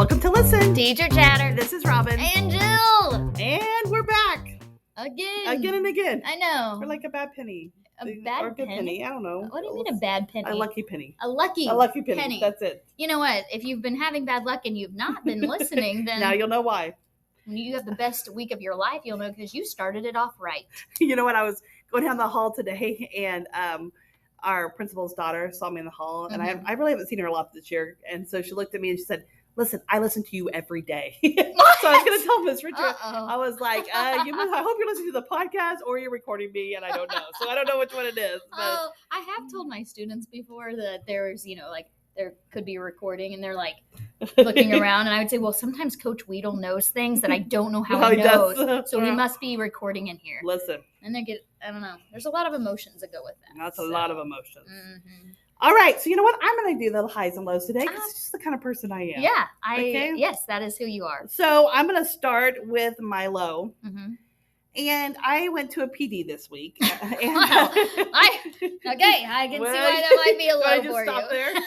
Welcome to Listen. Teacher Chatter. This is Robin. And Jill. And we're back. Again. Again and again. I know. We're like a bad penny. A bad or a good penny. I don't know. What do you mean a bad penny? A lucky penny. A lucky penny. That's it. You know what? If you've been having bad luck and you've not been listening, then now you'll know why. When you have the best week of your life, you'll know because you started it off right. You know what? I was going down the hall today and our principal's daughter saw me in the hall, and I really haven't seen her a lot this year. And so she looked at me and she said, "Listen, I listen to you every day." So I was going to tell Miss Richard. I was like, I hope you're listening to the podcast or you're recording me, and I don't know. So I don't know which one it is. But. I have told my students before that there's, there could be a recording, and they're like looking around, and I would say, well, sometimes Coach Weedle knows things that I don't know how he knows, so he must be recording in here. Listen. And they I don't know. There's a lot of emotions that go with that. That's a lot of emotions. Mm-hmm. All right, so you know what? I'm going to do the highs and lows today because it's just the kind of person I am. Yeah, yes, that is who you are. So I'm going to start with my low. Mm-hmm. And I went to a PD this week. I can see why that might be a low for you. There? And,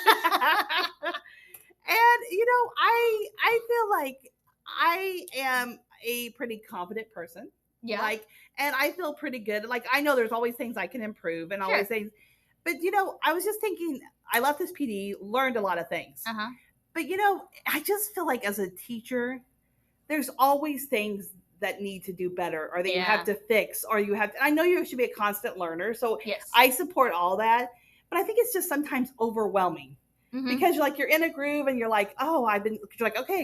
I feel like I am a pretty confident person. Yeah. And I feel pretty good. I know there's always things I can improve and always things. But, I was just thinking, I left this PD, learned a lot of things. Uh-huh. But, I just feel like as a teacher, there's always things that need to do better or that you have to fix or I know you should be a constant learner. So yes. I support all that. But I think it's just sometimes overwhelming because you're in a groove and you're like, okay.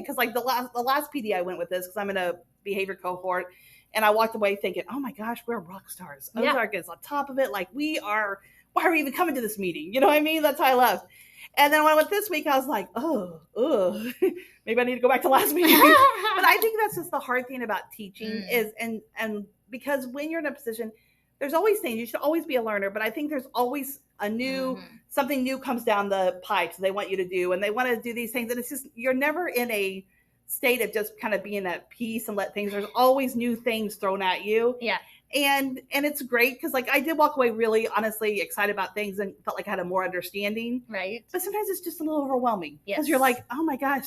Because the last PD I went with this because I'm in a behavior cohort. And I walked away thinking, oh my gosh, we're rock stars. Ozark is on top of it. Why are we even coming to this meeting? You know what I mean? That's how I left. And then when I went this week, I was like, maybe I need to go back to last week. But I think that's just the hard thing about teaching is, and because when you're in a position, there's always things, you should always be a learner, but I think there's always something new comes down the pipe. So they want you to do, and they want to do these things. And it's just, you're never in a state of just kind of being at peace and there's always new things thrown at you. Yeah. And it's great because I did walk away really honestly excited about things and felt like I had a more understanding. Right. But sometimes it's just a little overwhelming because yes. you're like, oh my gosh,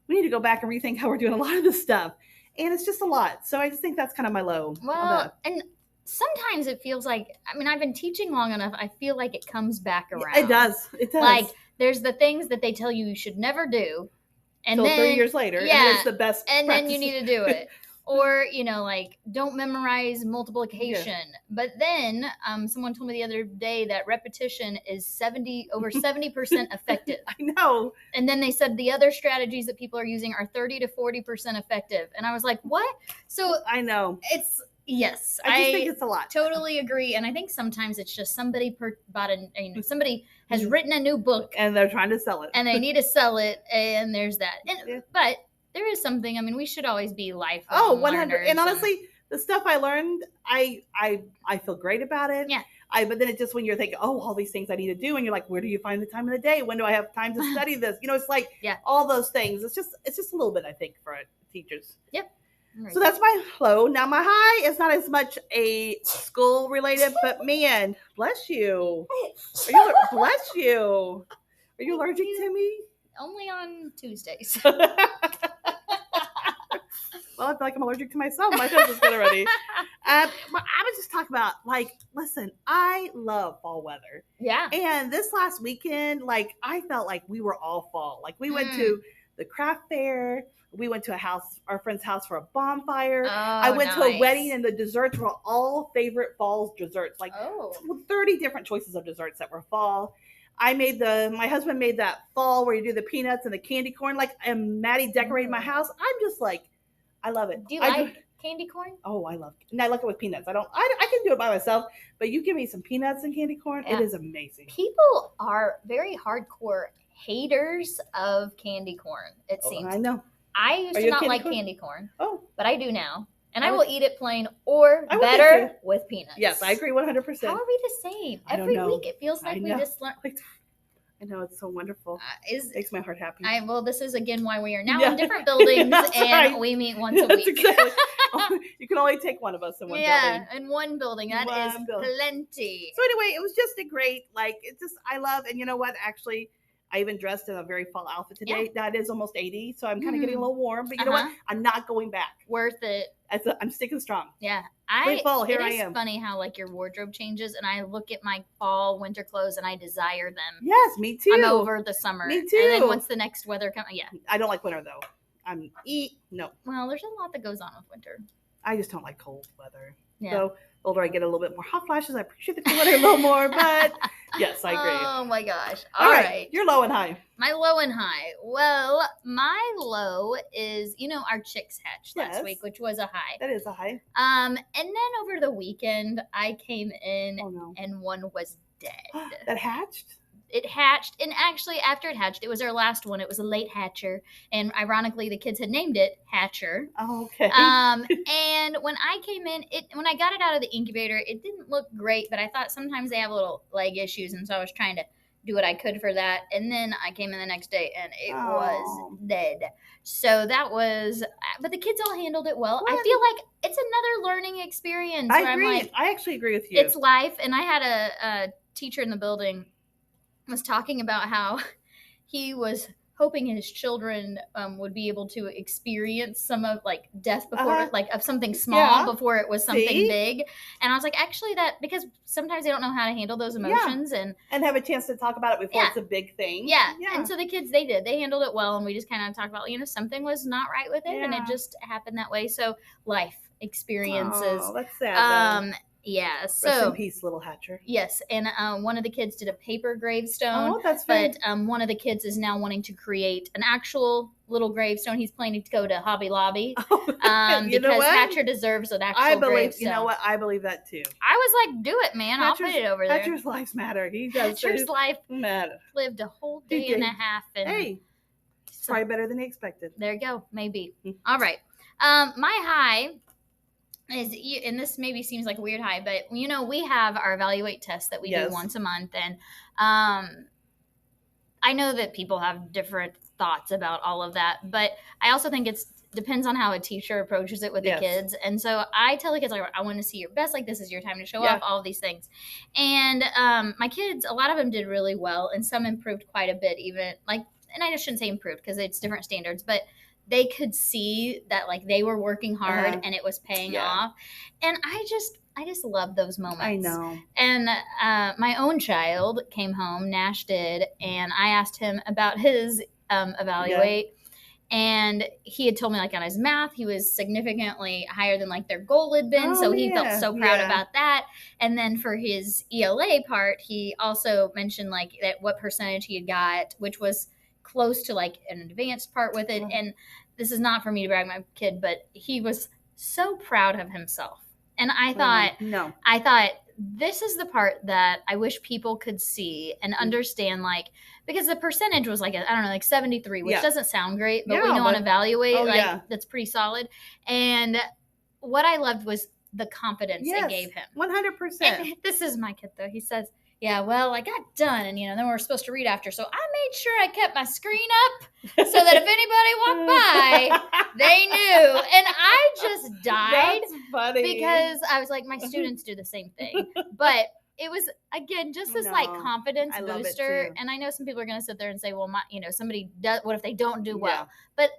we need to go back and rethink how we're doing a lot of this stuff. And it's just a lot. So I just think that's kind of my low. Well, and sometimes it feels like, I've been teaching long enough. I feel like it comes back around. It does. There's the things that they tell you should never do. And so then 3 years later, and it's the best and practice. Then you need to do it. Or, don't memorize multiplication. Yeah. But then someone told me the other day that repetition is over 70% effective. I know. And then they said the other strategies that people are using are 30 to 40% effective. And I was like, what? So I know. Yes. I just think it's a lot. Totally agree. And I think sometimes it's just somebody somebody has written a new book. And they're trying to sell it. And they need to sell it. And there's that. But there is something, we should always be lifelong 100. And honestly, the stuff I learned, I feel great about it. Yeah. But then it's just when you're thinking, all these things I need to do. And you're like, where do you find the time of the day? When do I have time to study this? It's like all those things. It's just a little bit, I think, for teachers. Yep. Right. So that's my low. Now my high is not as much a school related, but man, bless you. Bless you. Are you allergic to me? Only on Tuesdays. Well, I feel like I'm allergic to myself. My nose is good already. I was just talking about, listen, I love fall weather. Yeah. And this last weekend, I felt like we were all fall. We went to the craft fair. We went to our friend's house for a bonfire. I went to a wedding, and the desserts were all favorite fall desserts. 30 different choices of desserts that were fall. My husband made that fall where you do the peanuts and the candy corn. And Maddie decorated my house. I'm just I love it. Do you like candy corn? Oh, I love it. And I like it with peanuts. I can do it by myself, but you give me some peanuts and candy corn, it is amazing. People are very hardcore haters of candy corn, it seems. I know. I used to not like candy corn. Oh. But I do now. And I will eat it plain or better with peanuts. Yes, I agree 100%. How are we the same? Every week it feels like we just learn. I know, it's so wonderful. It makes my heart happy. This is again why we are now in different buildings and we meet once a week. Exactly. You can only take one of us in one building. Yeah, in one building. That is plenty. So anyway, it was just a great, I love, and you know what, actually, I even dressed in a very fall outfit today. That is almost 80, so I'm kind of getting a little warm. But you know what? I'm not going back. Worth it. I'm sticking strong. Yeah. Fall, here I am. It's funny how like your wardrobe changes, and I look at my fall, winter clothes, and I desire them. Yes, me too. I'm over the summer. Me too. And then once the next weather comes, I don't like winter though. No. Well, there's a lot that goes on with winter. I just don't like cold weather. Yeah. So the older I get, a little bit more hot flashes. I appreciate the cool weather a little more, but yes, I agree. Oh my gosh. All right. Your low and high. My low and high. Well, my low is, our chicks hatched last week, which was a high. That is a high. And then over the weekend, I came in and one was dead. That hatched? It hatched, and actually after it hatched, it was our last one. It was a late hatcher, and ironically the kids had named it Hatcher. Oh, okay. And when I came in, when I got it out of the incubator, it didn't look great, but I thought sometimes they have little leg issues, and so I was trying to do what I could for that. And then I came in the next day and it was dead. So that was, but the kids all handled it well. I feel like it's another learning experience. I agree. I actually agree with you. It's life. And I had a teacher in the building was talking about how he was hoping his children would be able to experience some of like death before like of something small before it was something big. And I was like, actually that, because sometimes they don't know how to handle those emotions and have a chance to talk about it before it's a big thing. Yeah. And so the kids, they handled it well. And we just kind of talked about, something was not right with it and it just happened that way. So life experiences. Oh, that's sad. Yeah, so rest in peace, little Hatcher. Yes, and one of the kids did a paper gravestone. Oh, that's fun. But one of the kids is now wanting to create an actual little gravestone. He's planning to go to Hobby Lobby because Hatcher deserves an actual gravestone. You know what? I believe that too. I was like, do it, man. I'll put it over there. Hatcher's lives matter. He does. Hatcher's life matter. Lived a whole day and a half, and it's probably better than he expected. There you go. Maybe. All right. My high is, and this maybe seems like a weird high, but we have our evaluate test that we do once a month, and I know that people have different thoughts about all of that, but I also think it depends on how a teacher approaches it with the kids. And so I tell the kids, like, I want to see your best, like this is your time to show off all of these things. And my kids, a lot of them did really well, and some improved quite a bit, even like, and I just shouldn't say improved because it's different standards, but they could see that like they were working hard and it was paying off. And I just love those moments. I know. And my own child came home, Nash did, and I asked him about his evaluate. And he had told me like on his math, he was significantly higher than like their goal had been. So he felt so proud about that. And then for his ELA part, he also mentioned like that what percentage he had got, which was close to like an advanced part with it. And this is not for me to brag my kid, but he was so proud of himself. And I thought this is the part that I wish people could see and understand, like, because the percentage was like, I don't know, like 73, which doesn't sound great, but we know on evaluate, that's pretty solid. And what I loved was the confidence it gave him. 100%. And this is my kid though. He says, yeah, well, I got done, and then we were supposed to read after, so I made sure I kept my screen up so that if anybody walked by, they knew. And I just died. That's funny. Because I was like, my students do the same thing. But it was, again, just this like confidence booster. And I know some people are going to sit there and say, well, somebody does, what if they don't do well? But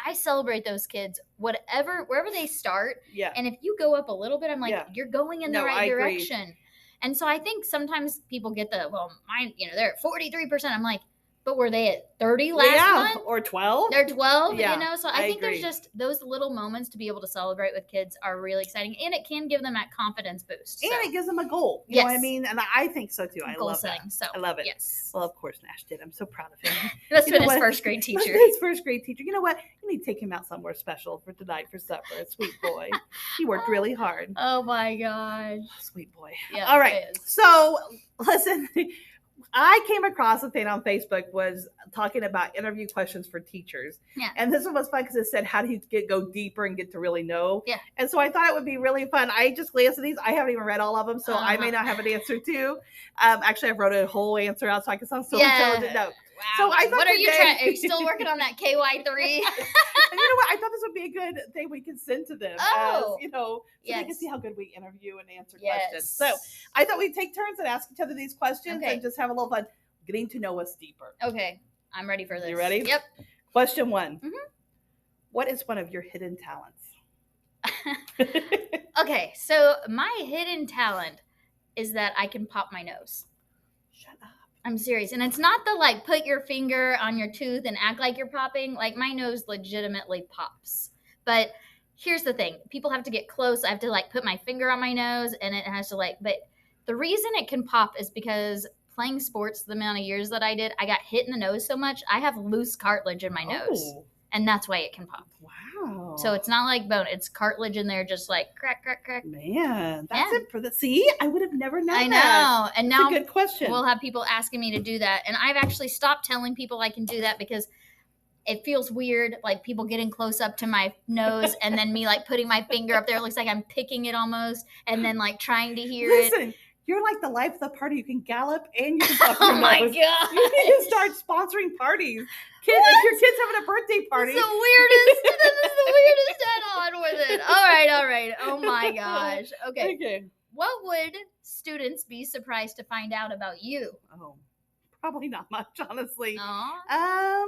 I celebrate those kids, wherever they start. Yeah. And if you go up a little bit, I'm like, you're going in the right direction. Agree. And so I think sometimes people get they're at 43%. I'm like, but were they at 30 last month? Or 12? They're 12, So I think agree. There's just those little moments to be able to celebrate with kids are really exciting. And it can give them that confidence boost. And it gives them a goal. You know what I mean? And I think so too. I love that. So, I love it. Yes. Well, of course, Nash did. I'm so proud of him. That's been his first grade teacher. His first grade teacher. You know what? You need to take him out somewhere special for tonight for supper. Sweet boy. He worked really hard. Oh my gosh. Sweet boy. Yeah. All right. So, listen. I came across a thing on Facebook was talking about interview questions for teachers. Yeah. And this one was fun because it said, how do you go deeper and get to really know? Yeah. And so I thought it would be really fun. I just glanced at these. I haven't even read all of them, so I may not have an answer too. Actually, I wrote a whole answer out so I could sound so intelligent. No. Wow. So I thought what are you trying? Are you still working on that KY3? And you know what? I thought this would be a good thing we could send to them. Oh. So they can see how good we interview and answer questions. So I thought we'd take turns and ask each other these questions and just have a little fun. getting to know us deeper. Okay. I'm ready for this. You ready? Yep. Question 1. Mm-hmm. What is one of your hidden talents? Okay, so my hidden talent is that I can pop my nose. Shut up. I'm serious. And it's not the like put your finger on your tooth and act like you're popping. Like my nose legitimately pops. But here's the thing. People have to get close. I have to like put my finger on my nose and it has to like, but the reason it can pop is because playing sports the amount of years that I did, I got hit in the nose so much. I have loose cartilage in my nose. And that's why it can pop. Wow. So it's not like bone. It's cartilage in there just like crack, crack, crack. Man, that's it for the... See, I would have never known that. I know. And now that's a good question. We'll have people asking me to do that. And I've actually stopped telling people I can do that because it feels weird, like people getting close up to my nose and then me like putting my finger up there. It looks like I'm picking it almost and then like trying to hear it. You're like the life of the party. You can gallop and you can pop your nose. Oh my God. You need to start sponsoring parties. If your kid's having a birthday party. This is the weirdest add-on with it. All right. Oh my gosh. Okay. What would students be surprised to find out about you? Oh, probably not much, honestly. Aww.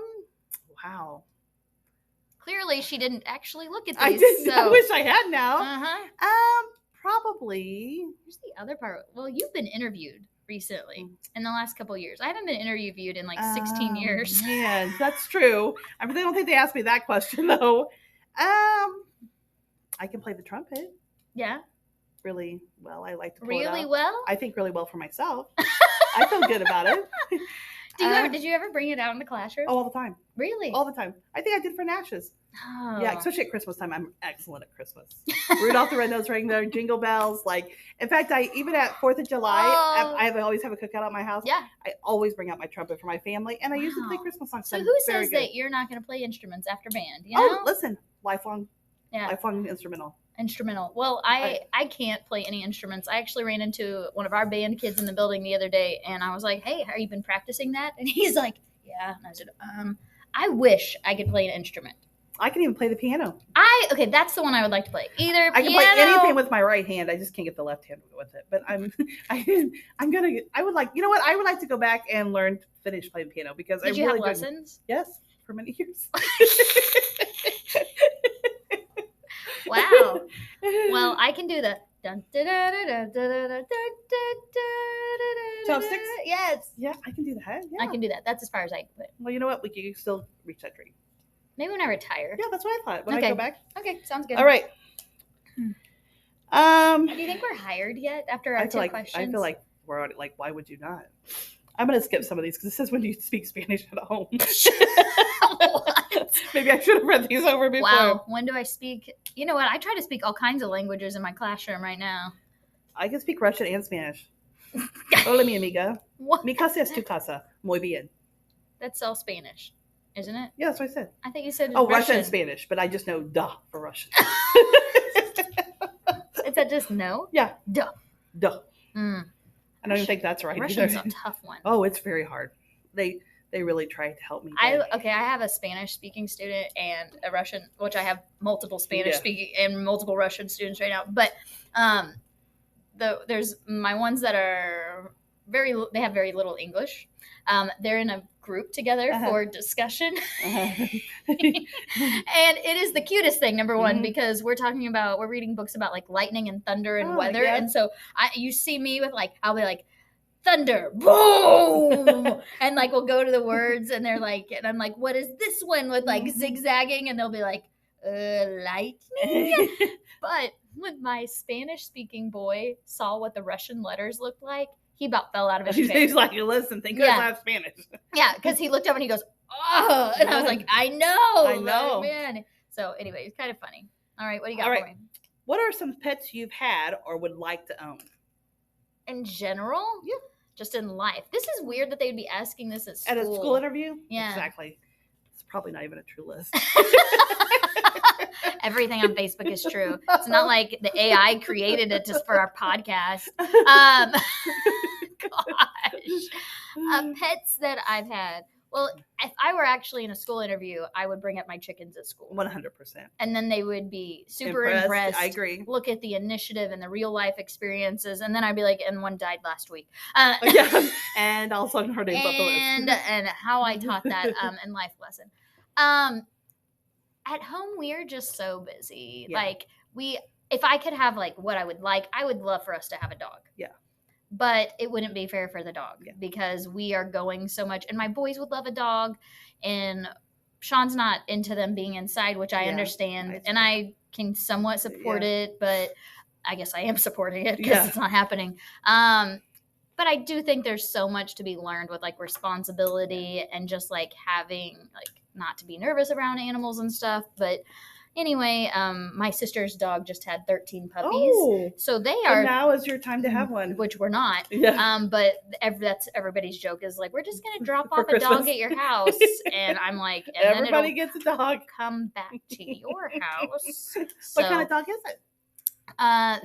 Wow. Clearly, she didn't actually look at these. I didn't. So. I wish I had now. Uh-huh. Probably. Here's the other part. Well, you've been interviewed recently in the last couple of years. I haven't been interviewed in like 16 years. Yeah, that's true. I don't think they asked me that question though. I can play the trumpet. Yeah. Really well. I like to pull really it out. well. I think really well for myself. I feel good about it. Did you ever bring it out in the classroom? Oh, all the time. Really? All the time. I think I did for Nash's. Oh. Yeah, especially at Christmas time. I'm excellent at Christmas. Rudolph the Red-Nosed Reindeer, Jingle Bells. Like, in fact, even at 4th of July, I always have a cookout at my house. Yeah. I always bring out my trumpet for my family, and I usually play Christmas songs. So who says that you're not going to play instruments after band? You know? Oh, listen, lifelong instrumental. Instrumental. Well, I can't play any instruments. I actually ran into one of our band kids in the building the other day, and I was like, "Hey, have you been practicing that?" And he's like, "Yeah." And I said, I wish I could play an instrument. I can even play the piano. That's the one I would like to play. Either I can play anything with my right hand. I just can't get the left hand with it. But I would like, you know what? I would like to go back and finish playing piano because Did you have lessons? Yes, for many years. Wow. Well, I can do the chopsticks? Yes. Yeah, I can do that. Yeah. I can do that. That's as far as I can put. Well, you know what? We can still reach that dream. Maybe when I retire. Yeah, that's what I thought. When I go back. Okay, sounds good. All right. Do you think we're hired yet after our two questions? I feel like we're already, like, why would you not? I'm going to skip some of these because it says when you speak Spanish at home. Maybe I should have read these over before. Wow. When do I speak? You know what? I try to speak all kinds of languages in my classroom right now. I can speak Russian and Spanish. Hola, mi amiga. What? Mi casa es tu casa. Muy bien. That's all Spanish, isn't it? Yeah, that's what I said. I think you said Russian and Spanish, but I just know duh for Russian. Is that just no? Yeah. Duh. Duh. I don't even think that's right. Russian's a tough one. Oh, it's very hard. They really tried to help me. I have a Spanish speaking student and a Russian, which I have multiple Spanish speaking and multiple Russian students right now. But there's my ones that are they have very little English. They're in a group together for discussion. And it is the cutest thing, number one, because we're reading books about like lightning and thunder and weather. Yeah. And so you see me with like, I'll be like, thunder, boom. And like, we'll go to the words and they're like, and I'm like, what is this one with like zigzagging? And they'll be like, lightning. But when my Spanish speaking boy saw what the Russian letters looked like, he about fell out of his chair. He's like, listen, think I have Spanish. Yeah, because he looked up and he goes, oh. And I was like, I know. Man. So anyway, it's kind of funny. All right, what do you got for me? What are some pets you've had or would like to own? In general? Yeah. Just in life. This is weird that they would be asking this at school. At a school interview? Yeah. Exactly. It's probably not even a true list. Everything on Facebook is true. It's not like the AI created it just for our podcast. Gosh. Pets that I've had. Well, if I were actually in a school interview, I would bring up my chickens at school. 100%. And then they would be super impressed. I agree. Look at the initiative and the real life experiences. And then I'd be like, and one died last week. Yeah. And all of a sudden her name's off the list. And how I taught that and life lesson. At home, we're just so busy. Yeah. Like if I could have like what I would love for us to have a dog. Yeah. But it wouldn't be fair for the dog because we are going so much. And my boys would love a dog. And Sean's not into them being inside, which I understand. And I can somewhat support it. But I guess I am supporting it because it's not happening. But I do think there's so much to be learned with like responsibility and just like having like not to be nervous around animals and stuff. But anyway, my sister's dog just had 13 puppies. Oh, so they are. Now is your time to have one. Which we're not. Yeah. But that's everybody's joke is like, we're just going to drop off a dog at your house. And I'm like, and everybody gets a dog. Come back to your house. What kind of dog is it?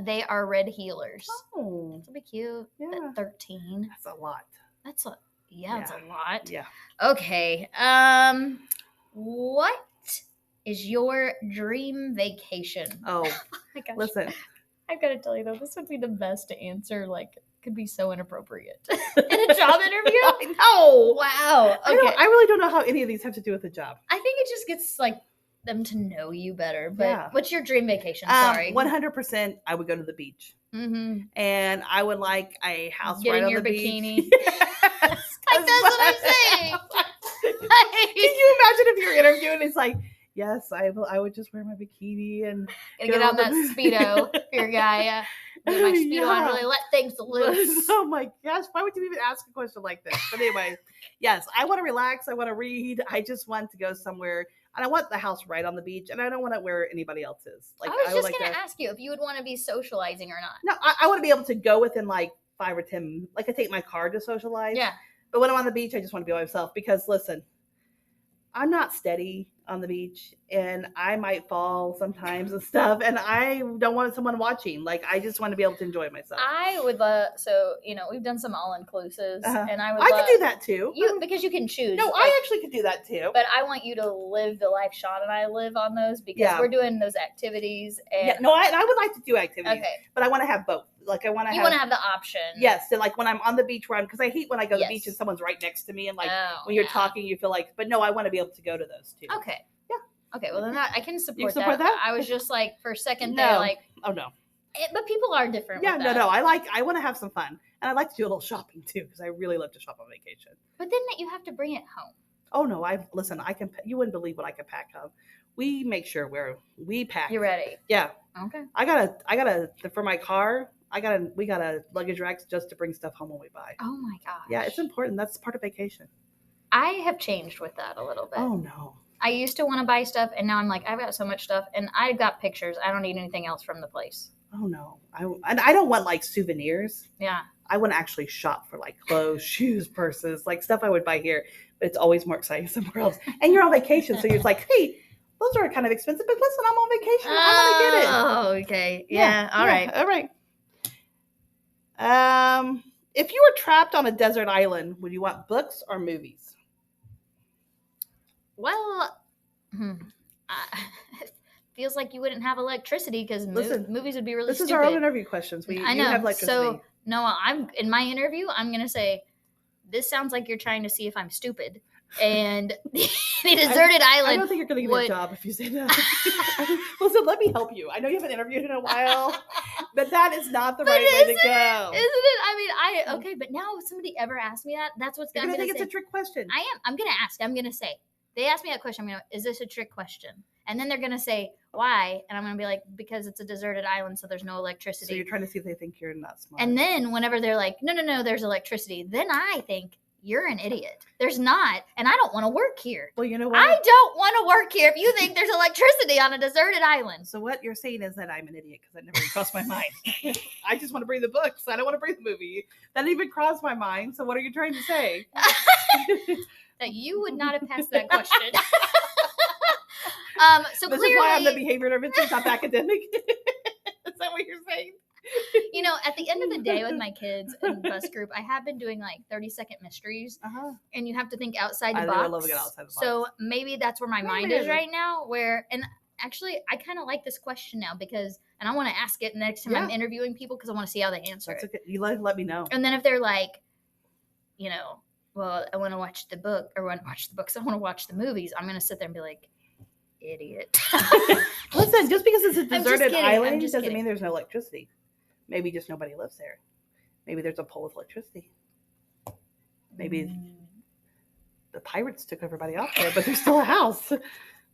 They are red healers. Oh. It'll be cute. Yeah. At 13. That's a lot. That's a lot. Yeah. Okay. What is your dream vacation? Oh, my gosh. Listen. I've got to tell you though, this would be the best to answer. Like, could be so inappropriate in a job interview. I know. Wow. Okay. I really don't know how any of these have to do with the job. I think it just gets like them to know you better. But what's your dream vacation? Sorry. 100%. I would go to the beach. Mm-hmm. And I would like a house Get right in on your the bikini. beach. Yes, like that's what I'm saying. Can you imagine if you're interviewing? It's like, yes, I would just wear my bikini and get on that Speedo for your guy. Get my Speedo on, really let things loose. Oh my gosh, why would you even ask a question like this? But anyway, yes, I want to relax. I want to read. I just want to go somewhere. And I want the house right on the beach, and I don't want it where anybody else is. Like, I was just going to ask you if you would want to be socializing or not. No, I want to be able to go within like 5 or 10. Like, I take my car to socialize. Yeah. But when I'm on the beach, I just want to be by myself because, listen, I'm not steady on the beach, and I might fall sometimes and stuff, and I don't want someone watching. Like, I just want to be able to enjoy myself. I would love, so, we've done some all-inclusives, and I could do that too. Because you can choose. No, I actually could do that too. But I want you to live the life Sean and I live on those because we're doing those activities. And I would like to do activities. Okay. But I want to have both. Like, I want to You want to have the option. Yes. So, like, when I'm on the beach run, because I hate when I go to the beach and someone's right next to me, and, like, when you're talking, you feel like, but no, I want to be able to go to those too. Okay. Yeah. Okay, well, then I can support, you support that. I was just like, for a second there, like. Oh, no. But people are different. Yeah, with that. no. I want to have some fun. And I like to do a little shopping too, because I really love to shop on vacation. But then you have to bring it home. Oh, no. Listen, you wouldn't believe what I can pack home. We make sure we pack. You're ready. Yeah. Okay. I gotta, for my car, we got a luggage racks just to bring stuff home when we buy. Oh my gosh. Yeah, it's important. That's part of vacation. I have changed with that a little bit. Oh no. I used to want to buy stuff, and now I'm like, I've got so much stuff, and I've got pictures. I don't need anything else from the place. Oh no. I don't want like souvenirs. Yeah. I want to actually shop for like clothes, shoes, purses, like stuff I would buy here, but it's always more exciting somewhere else. And you're on vacation, so you're just like, hey, those are kind of expensive, but listen, I'm on vacation. I want to get it. Oh, okay. Yeah. All right. All right. If you were trapped on a desert island, would you want books or movies? Well, it feels like you wouldn't have electricity because movies would be really stupid. This is our own interview questions. I know. You have electricity. So, Noah, in my interview, I'm going to say, this sounds like you're trying to see if I'm stupid. And the deserted island. I don't think you're going to get a job if you say that. Listen, let me help you. I know you haven't interviewed in a while, but that is not the right way to go. Isn't it? I mean, okay, but now if somebody ever asks me that, that's what's going to think it's a trick question. I am. I'm going to ask. I'm going to say, they ask me that question. I'm going to, is this a trick question? And then they're going to say, why? And I'm going to be like, because it's a deserted island, so there's no electricity. So you're trying to see if they think you're not smart. And then whenever they're like, no, there's electricity, then I think, you're an idiot. There's not, and I don't want to work here. Well, you know what? I don't want to work here if you think there's electricity on a deserted island. So what you're saying is that I'm an idiot because that never crossed my mind. I just want to read the books. I don't want to read the movie. That didn't even cross my mind. So what are you trying to say? That you would not have passed that question. So this clearly, is why I'm the behavior interventionist, not academic. Is that what you're saying? You know, at the end of the day with my kids in bus group, I have been doing like 30-second mysteries. And you have to think outside the box. I love to get outside the box. So maybe that's where my mind is right now. And actually, I kind of like this question now because, and I want to ask it next time I'm interviewing people because I want to see how they answer it. You let me know. And then if they're like, you know, well, I want to watch the book or want to watch the books. I want to watch the movies. I'm going to sit there and be like, idiot. Listen, just because it's a deserted island doesn't mean there's no electricity. Maybe just nobody lives there. Maybe there's a pole with electricity. Maybe the pirates took everybody off there, but there's still a house.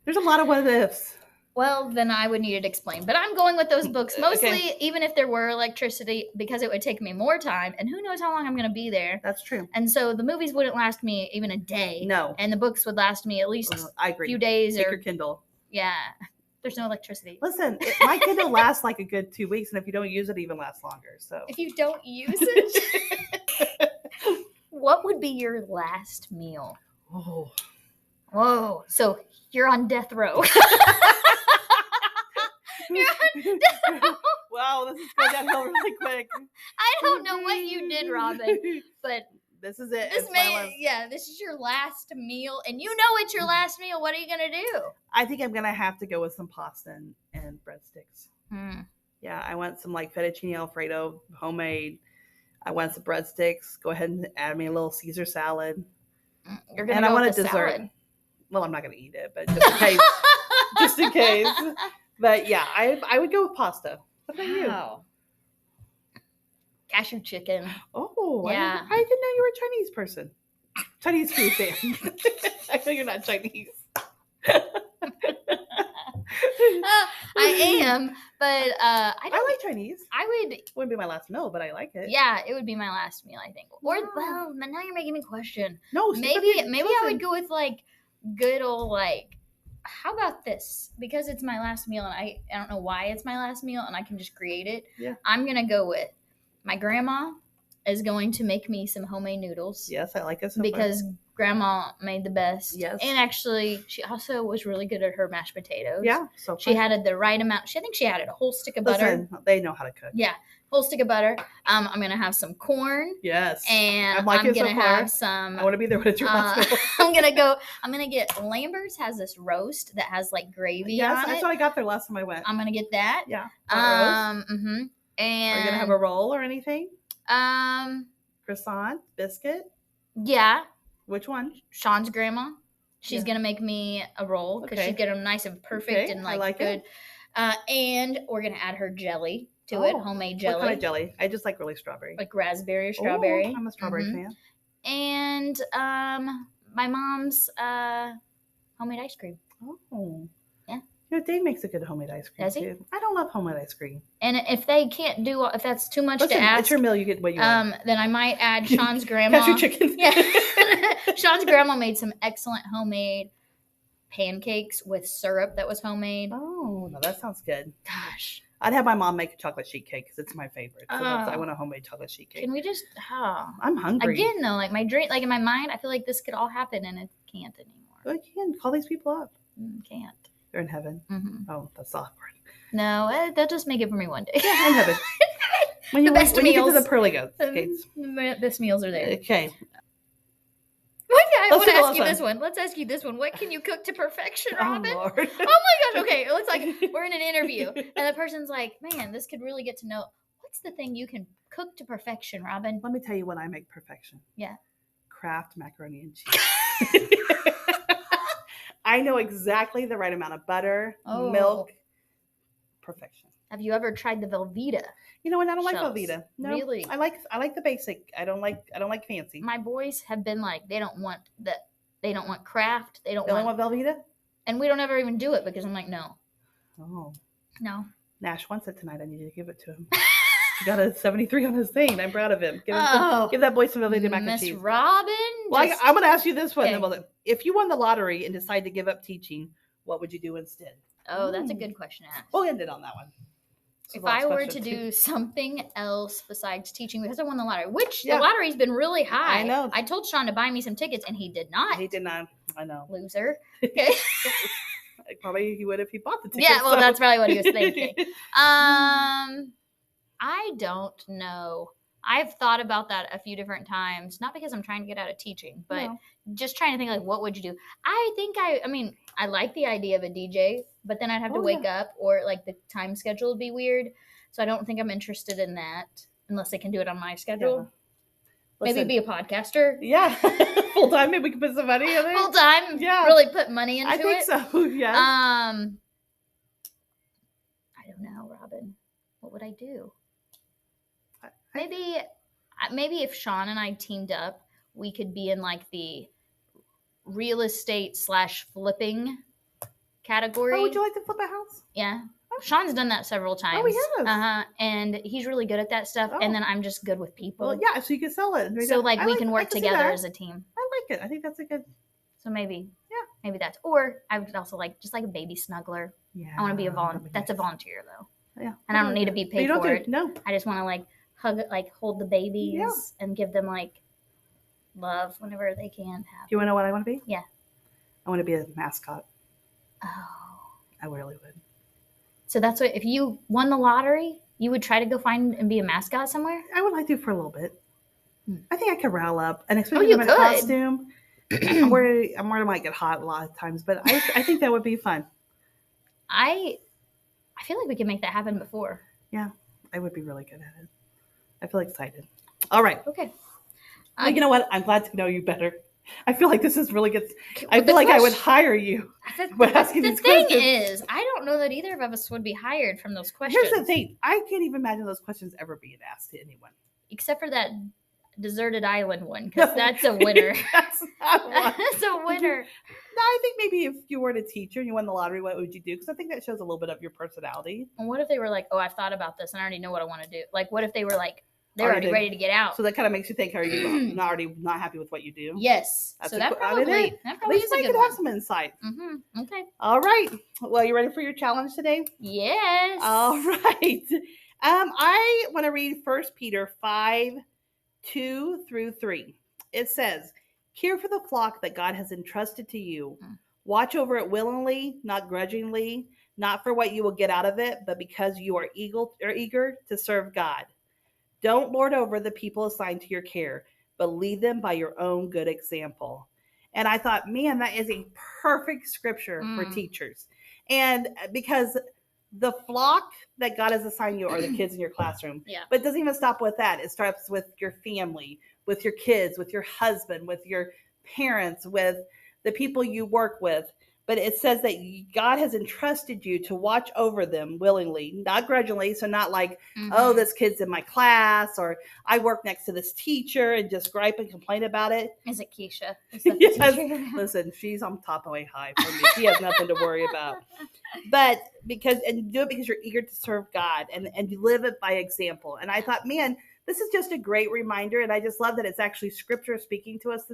There's a lot of what ifs. Well, then I would need it explained. But I'm going with those books mostly, even if there were electricity, because it would take me more time. And who knows how long I'm going to be there. That's true. And so the movies wouldn't last me even a day. No. And the books would last me at least I agree. a few days. Take your Kindle. Yeah. There's no electricity. Listen, my Kindle lasts like a good 2 weeks. And if you don't use it, it even lasts longer. So if you don't use it, what would be your last meal? Oh. Whoa. So you're on death row. Wow, this is going downhill really quick. I don't know what you did, Robin, but this is it. This is your last meal, and you know it's your last meal. What are you gonna do? I think I'm gonna have to go with some pasta and breadsticks. Yeah, I want some like fettuccine Alfredo, homemade. I want some breadsticks. Go ahead and add me a little Caesar salad. You're gonna I want a dessert. Salad. Well, I'm not gonna eat it, but just in case. Just in case. But yeah, I would go with pasta. What about you? Cashew chicken. Oh, yeah. I didn't know you were a Chinese person. Chinese food fan. I know you're not Chinese. I am, but I like Chinese. Wouldn't be my last meal, but I like it. Yeah, it would be my last meal, I think. Or well, now you're making me question. No, maybe I would go with like good old like. How about this? Because it's my last meal, and I don't know why it's my last meal, and I can just create it. Yeah. I'm gonna go with my grandma is going to make me some homemade noodles. Yes, I like it because grandma made the best. Yes. And actually, she also was really good at her mashed potatoes. Yeah. So she added the right amount. I think she added a whole stick of butter. They know how to cook. Yeah. Whole stick of butter. I'm gonna have some corn. Yes. And I'm gonna have some. I want to be there when it's your last meal. I'm gonna get Lambert's has this roast that has like gravy on it. That's what I got there last time I went. I'm gonna get that. Yeah. And are you gonna have a roll or anything? Croissant, biscuit. Yeah. Which one? Sean's grandma. She's gonna make me a roll because she'd get them nice and perfect and like good. And we're gonna add her jelly to it, homemade jelly. What kind of jelly? I just like really strawberry. Like raspberry or strawberry. I'm a strawberry fan. And my mom's homemade ice cream. Oh. Yeah. You know, Dave makes a good homemade ice cream. Does he? I don't love homemade ice cream. And if they can't do, if that's too much to ask, it's your meal. You get what you want. Then I might add Sean's grandma. Cashew chicken. Yeah. Sean's grandma made some excellent homemade pancakes with syrup that was homemade. Oh, no, that sounds good. Gosh. I'd have my mom make a chocolate sheet cake because it's my favorite. So I want a homemade chocolate sheet cake. Can we just? I'm hungry. Again, though, like my dream, like in my mind, I feel like this could all happen, and it can't anymore. Well, you can call these people up. Can't. They're in heaven. Mm-hmm. Oh, that's awkward. No, they'll just make it for me one day. Yeah, in heaven. When you get to the pearly gates. The best meals are there. Okay. I want to ask you this one. Let's ask you this one. What can you cook to perfection, Robin? Oh, Lord. Oh my gosh. Okay, it looks like we're in an interview, and the person's like, "Man, this could really get to know. What's the thing you can cook to perfection, Robin?" Let me tell you what I make perfection. Yeah. Kraft macaroni and cheese. I know exactly the right amount of butter, milk. Perfection. Have you ever tried the Velveeta? You know what? I don't like Velveeta. No, really? I like the basic. I don't like fancy. My boys have been like, they don't want Kraft. They don't want Velveeta. And we don't ever even do it because I'm like, no. Oh. No. Nash wants it tonight. I need you to give it to him. He got a 73 on his thing. I'm proud of him. Give that boy some Velveeta mac and cheese. Miss Robin. Well, I'm going to ask you this one. Okay. If you won the lottery and decided to give up teaching, what would you do instead? Oh, that's a good question to ask. We'll end it on that one. If I were to do something else besides teaching, because I won the lottery, which the lottery's been really high. I know. I told Sean to buy me some tickets, and he did not. He did not. I know. Loser. Okay. Probably he would if he bought the tickets. Yeah, well, that's probably what he was thinking. I I don't know. I've thought about that a few different times, not because I'm trying to get out of teaching, but just trying to think like, what would you do? I mean, I like the idea of a DJ, but then I'd have to wake up, or like the time schedule would be weird. So I don't think I'm interested in that unless they can do it on my schedule. Yeah. Maybe be a podcaster. Yeah. Full time. Maybe we can put some money in there. Full time. Yeah. Really put money into it. I think so. Yeah. I don't know, Robin. What would I do? Maybe if Sean and I teamed up, we could be in like the real estate / flipping category. Oh, would you like to flip a house? Yeah. Sean's done that several times. Oh, he has. And he's really good at that stuff. And then I'm just good with people. Well, yeah, so you can sell it. So like we can work together as a team. I like it. I think that's a good. So maybe that's. Or I would also like just like a baby snuggler. Yeah. I want to be a volunteer. That's a volunteer though. Yeah. And I don't need to be paid for it. No. I just want to like hold the babies and give them like love whenever they can have. Do you want to know what I want to be? Yeah. I want to be a mascot. Oh. I really would. So that's what, if you won the lottery, you would try to go find and be a mascot somewhere? I would like to for a little bit. I think I could rile up. And especially in my costume. I'm worried I might get hot a lot of times, but I think that would be fun. I feel like we can make that happen before. Yeah. I would be really good at it. I feel excited. All right. Okay. You know what? I'm glad to know you better. I feel like this is really good. I feel like I would hire you. The thing is, I don't know that either of us would be hired from those questions. Here's the thing. I can't even imagine those questions ever being asked to anyone. Except for that deserted island one, because that's a winner. That's not one. That's a winner. No, I think maybe if you were a teacher and you won the lottery, what would you do? Because I think that shows a little bit of your personality. And what if they were like, oh, I've thought about this and I already know what I want to do? Like, what if they were like, they're already ready to get out? So that kind of makes you think, are you not happy with what you do? Yes. So that probably is a good one. Have some insight. Mm-hmm. Okay. All right. Well, you ready for your challenge today? Yes. All right. I want to read 1 Peter 5:2-3. It says, care for the flock that God has entrusted to you. Watch over it willingly, not grudgingly, not for what you will get out of it, but because you are eager to serve God. Don't lord over the people assigned to your care, but lead them by your own good example. And I thought, man, that is a perfect scripture for teachers. And because the flock that God has assigned you are the kids in your classroom. Yeah. But it doesn't even stop with that. It starts with your family, with your kids, with your husband, with your parents, with the people you work with. But it says that God has entrusted you to watch over them willingly, not grudgingly. So not like, oh, this kid's in my class, or I work next to this teacher and just gripe and complain about it. Is it Keisha? Yes. Listen, she's on top of way high for me. She has nothing to worry about. But do it because you're eager to serve God and you live it by example. And I thought, man, this is just a great reminder. And I just love that it's actually scripture speaking to us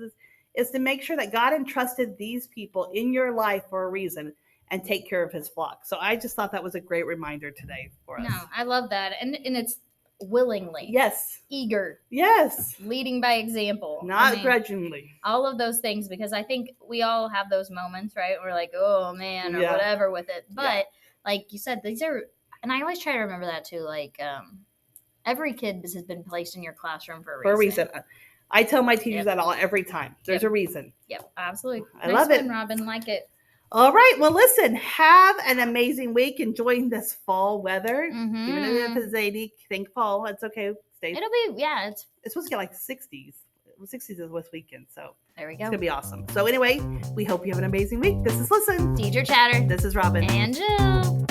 is to make sure that God entrusted these people in your life for a reason and take care of his flock. So I just thought that was a great reminder today for us. No, I love that. And it's willingly. Yes. Eager. Yes. Leading by example. Not grudgingly. All of those things, because I think we all have those moments, right? We're like, oh man, or whatever with it. But like you said, these are, and I always try to remember that too. Like every kid has been placed in your classroom for a reason. I tell my teachers that every time. There's a reason. Yep, absolutely. I love it. Robin, like it. All right. Well, listen, have an amazing week enjoying this fall weather. Even if it's 80, think fall. It's okay. It'll be, it's supposed to get like 60s. 60s is this weekend. So there we go. It's going to be awesome. So anyway, we hope you have an amazing week. This is Listen. Teacher Chatter. This is Robin. And Jill.